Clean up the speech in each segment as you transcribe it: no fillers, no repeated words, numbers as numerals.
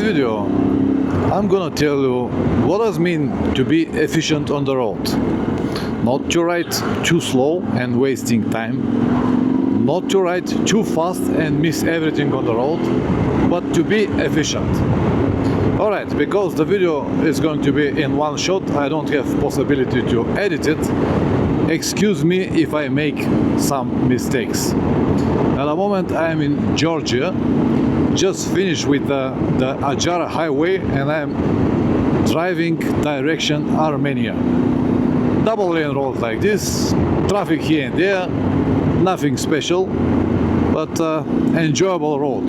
video, I'm gonna tell you what does mean to be efficient on the road. Not to ride too slow and wasting time, not to ride too fast and miss everything on the road, but to be efficient. Alright, because the video is going to be in one shot, I don't have possibility to edit it. Excuse me if I make some mistakes. At the moment I am in Georgia, just finished with the Ajara highway, and I am driving direction Armenia. Double lane road like this, traffic here and there, nothing special, but enjoyable road,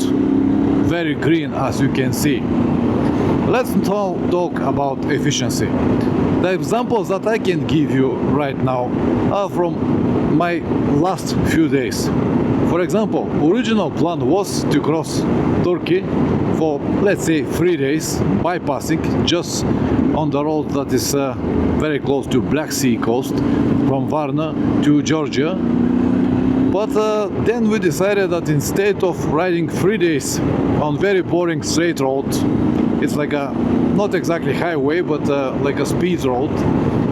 very green as you can see. Let's talk about efficiency. The examples that I can give you right now are from my last few days. For example, original plan was to cross Turkey for, let's say, 3 days, bypassing just on the road that is very close to Black Sea coast, from Varna to Georgia. But then we decided that instead of riding 3 days on very boring straight road, it's like a, not exactly highway, but like a speed road,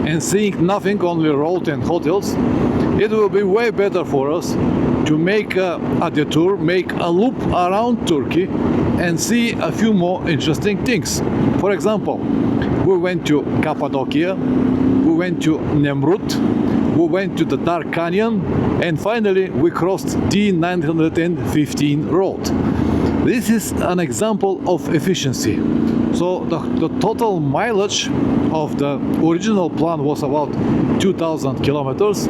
and seeing nothing, only road and hotels, it will be way better for us to make a detour, make a loop around Turkey and see a few more interesting things. For example, we went to Cappadocia, we went to Nemrut, we went to the Dark Canyon, and finally we crossed D915 road. This is an example of efficiency. So the total mileage of the original plan was about 2,000 kilometers.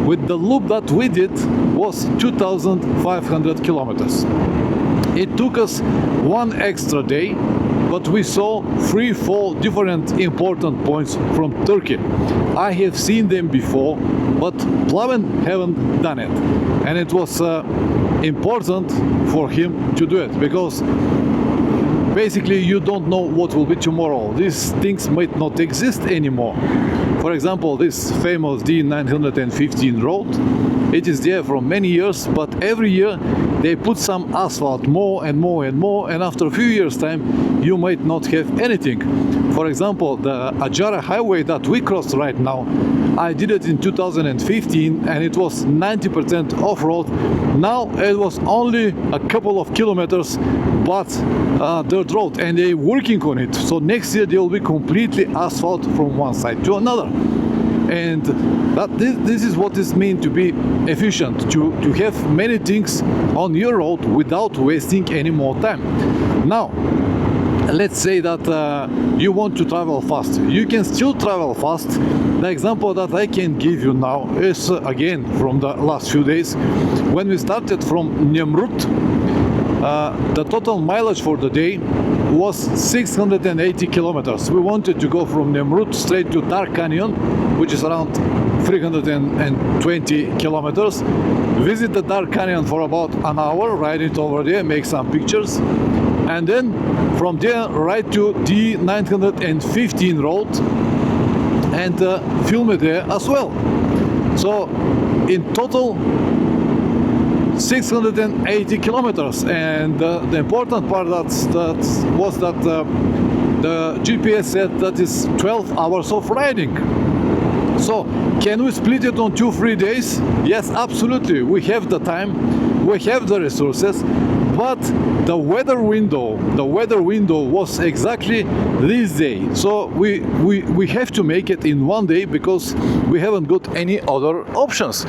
With the loop that we did was 2,500 kilometers. It took us one extra day, but we saw 3-4 different important points from Turkey. I have seen them before, but Plaven haven't done it, and it was important for him to do it, because basically you don't know what will be tomorrow. These things might not exist anymore. For example, this famous D915 road, it is there for many years, but every year they put some asphalt more and more and more, and after a few years time you might not have anything. For example, the Ajara highway that we crossed right now, I did it in 2015 and it was 90% off-road. Now it was only a couple of kilometers, but dirt road, and they're working on it. So next year they will be completely asphalt from one side to another. And this is what it means to be efficient, to have many things on your road without wasting any more time. Now, let's say that you want to travel fast. You can still travel fast. The example that I can give you now is again from the last few days. When we started from Nemrut, the total mileage for the day was 680 kilometers. We wanted to go from Nemrut straight to Dark Canyon, which is around 320 kilometers. Visit the Dark Canyon for about an hour, ride it over there, make some pictures, and then from there ride to D915 road and film it there as well. So in total 680 kilometers, and the important part was that the GPS said that is 12 hours of riding. So can we split it on 2-3 days? Yes, absolutely. We have the time, we have the resources, but the weather window was exactly this day. So we have to make it in one day, because we haven't got any other options.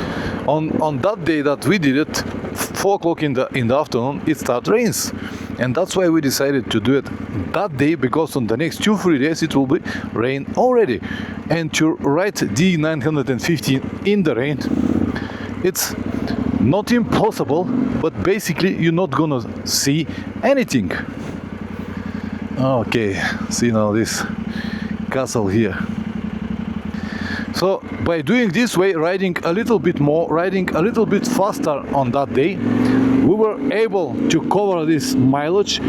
On that day that we did it, 4 o'clock in the afternoon, it started rains, and that's why we decided to do it that day, because on the next 2-3 days it will be rain already. And to ride D915 in the rain, it's not impossible, but basically you're not gonna see anything. Okay, see now this castle here. So by doing this way, riding a little bit more, riding a little bit faster on that day, we were able to cover this mileage,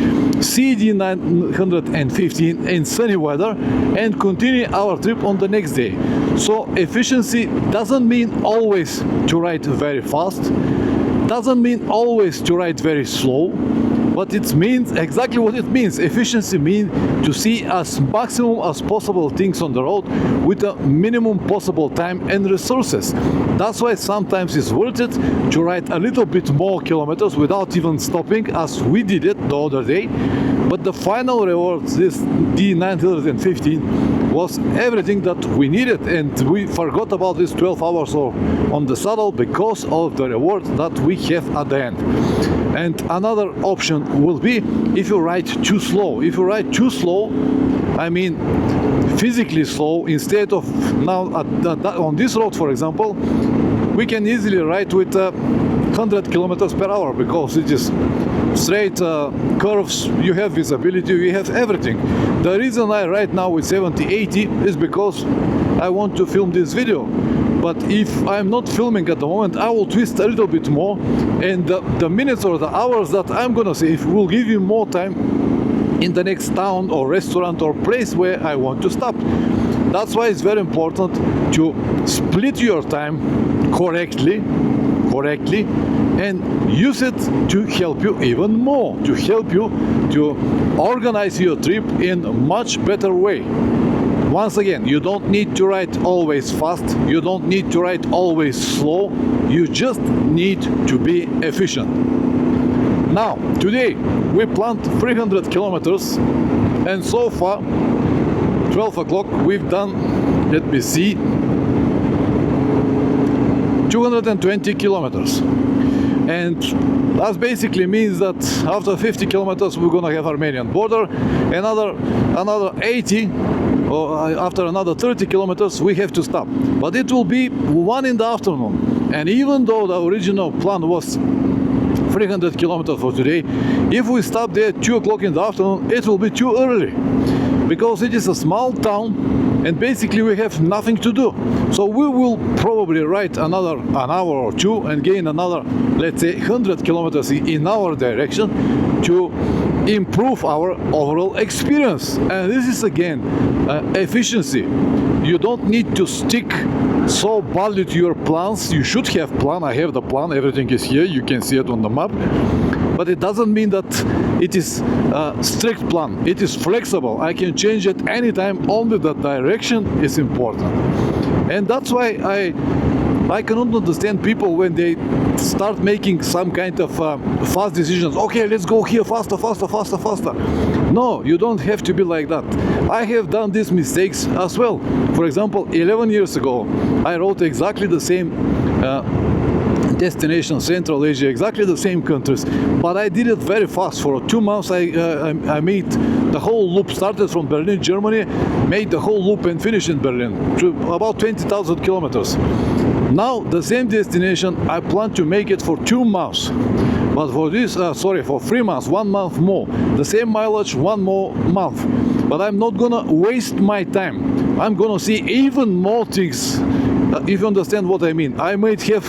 see D915 in sunny weather, and continue our trip on the next day. So efficiency doesn't mean always to ride very fast, doesn't mean always to ride very slow. but it means exactly what it means. Efficiency means to see as maximum as possible things on the road with a minimum possible time and resources. That's why sometimes it's worth it to ride a little bit more kilometers without even stopping, as we did it the other day. But the final reward, this D915, was everything that we needed, and we forgot about this 12 hours on the saddle because of the reward that we have at the end. And another option will be if you ride too slow. If you ride too slow, I mean physically slow, instead of now on this road, for example, we can easily ride with 100 kilometers per hour because it is straight curves, you have visibility, you have everything. The reason I ride now with 70-80 is because I want to film this video. But if I'm not filming at the moment, I will twist a little bit more, and the minutes or the hours that I'm gonna save will give you more time in the next town or restaurant or place where I want to stop. That's why it's very important to split your time correctly and use it to help you even more, to help you to organize your trip in a much better way. Once again, you don't need to ride always fast, you don't need to ride always slow, you just need to be efficient. Now, today we planned 300 kilometers, and so far, 12 o'clock, we've done, let me see, 220 kilometers. And that basically means that after 50 kilometers we're gonna have Armenian border, another 80, or after another 30 kilometers we have to stop. But it will be 1 in the afternoon, and even though the original plan was 300 kilometers for today, if we stop there at 2 o'clock in the afternoon, it will be too early, because it is a small town and basically we have nothing to do. So we will probably ride another an hour or two and gain another, let's say, 100 kilometers in our direction to improve our overall experience. And this is again efficiency. You don't need to stick so badly to your plans. You should have plan. I have the plan, everything is here, you can see it on the map. But it doesn't mean that it is a strict plan. It is flexible. I can change it anytime, only the direction is important. And that's why I cannot understand people when they start making some kind of fast decisions. Okay, let's go here faster. No, you don't have to be like that. I have done these mistakes as well. For example, 11 years ago, I rode exactly the same destination, Central Asia, exactly the same countries, but I did it very fast. For 2 months I made the whole loop, started from Berlin, Germany, made the whole loop and finished in Berlin, to about 20,000 kilometers. Now the same destination, I plan to make it for 2 months, but for this, for 3 months, 1 month more, the same mileage, 1 more month. But I'm not gonna waste my time. I'm gonna see even more things, if you understand what I mean. I might have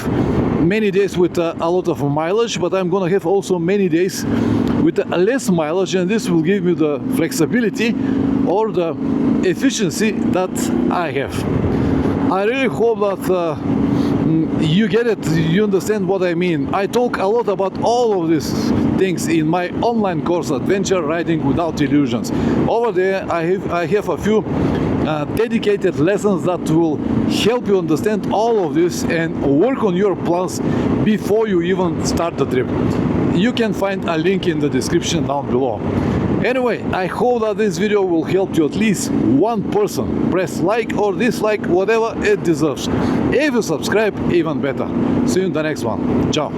many days with a lot of mileage, but I'm gonna have also many days with less mileage, and this will give me the flexibility or the efficiency that I have. I really hope that you get it, you understand what I mean. I talk a lot about all of these things in my online course, Adventure Riding Without Illusions. Over there I have a few dedicated lessons that will help you understand all of this and work on your plans before you even start the trip. You can find a link in the description down below. Anyway, I hope that this video will help you at least one person. Press like or dislike, whatever it deserves. If you subscribe, even better. See you in the next one. Ciao.